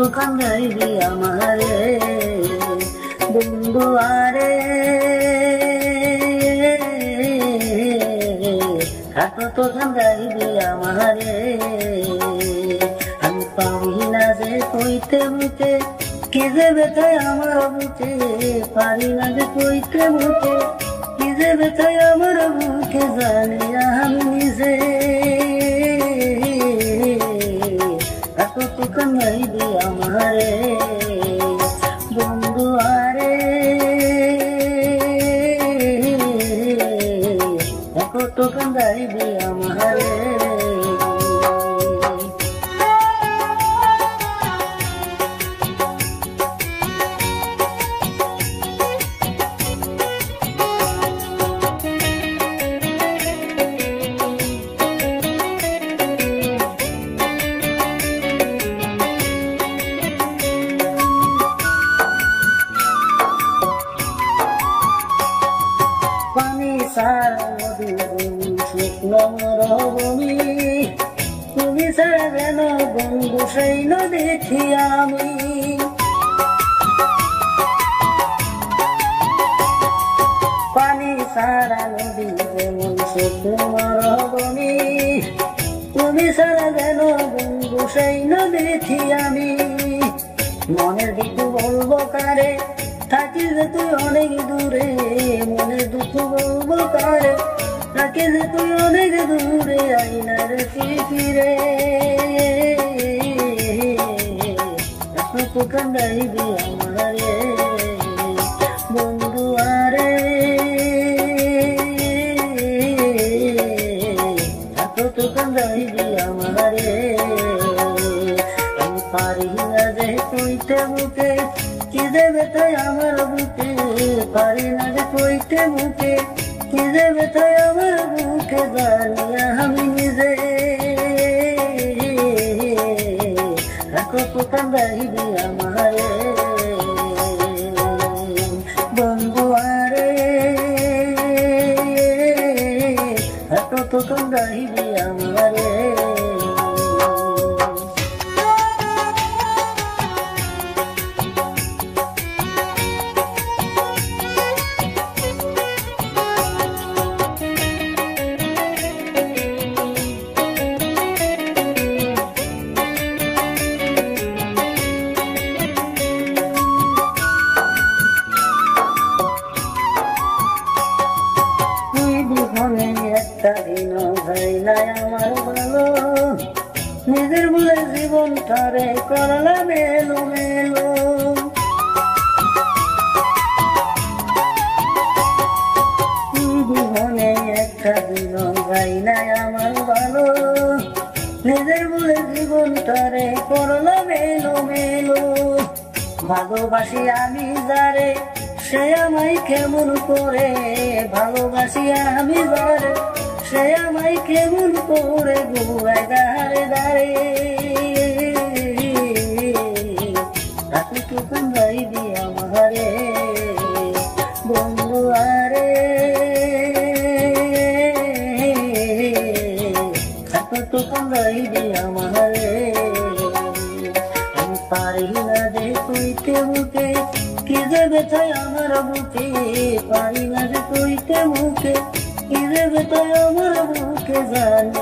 কান্দাইবি আমারে বন্ধু আরে কত কান্দাইবি আমারে আমি পারি না যে কইতে মুখে কি যে ব্যথায় আমার বুকে পারি না যে কইতে মুখে কি যে ব্যথায় আমার বুকে জানি আমি নিজে কত কান্দাইবি আমারে বন্ধু আরে কত কান্দাইবি আমারে সারা নদী শুকনো মরুভূমি তুমি ছাড়া যেন বন্ধু সেই দেখি আমি পানি সারা নদী যেমন শুকনো মরুভূমি তুমি ছাড়া যেন বন্ধু সেই দেখি আমি মনের দুঃখ বলবো কারে থাকি যে তুই অনেক দূরে মনের দুঃখ বলবো কারে থাকি যে তুই অনেক দূরে আইনা রে ফিরে কত কান্দাইবি আমারে বন্ধু আরে কত কান্দাইবি আমারে আমি পারি না যে কইতে মুখে কি যে ব্যথায় আমার বুকে পারি না যে কইতে মুখে কি যে ব্যথায় আমার বুকে জানি আমি নিজে কত কান্দাইবি আমারে বন্ধু আরে কত কান্দাইবি আমারে একটা দিন হয় নাই আমার ভালো নিজের বলে জীবন তারে করলা মেলো মেলো জীবনে একটা দিন হয় নাই আমার ভালো নিজের বলে জীবন তারে করলা মেলো মেলো ভালোবাসি আমি যারে সে আমায় কেমন করে ভালোবাসি আমি যারে সে আমায় কেমন করে গোড়ায় দাঁড়ে দাঁড়ে কত কান্দাইবি আমারে বন্ধু আরে কত কান্দাইবি আমারে আমি পারি না যে কইতে মুখে কি যে ব্যথায় আমার বুকে পারি না যে কইতে মুখে কি যে ব্যথায় আমার বুকে জানি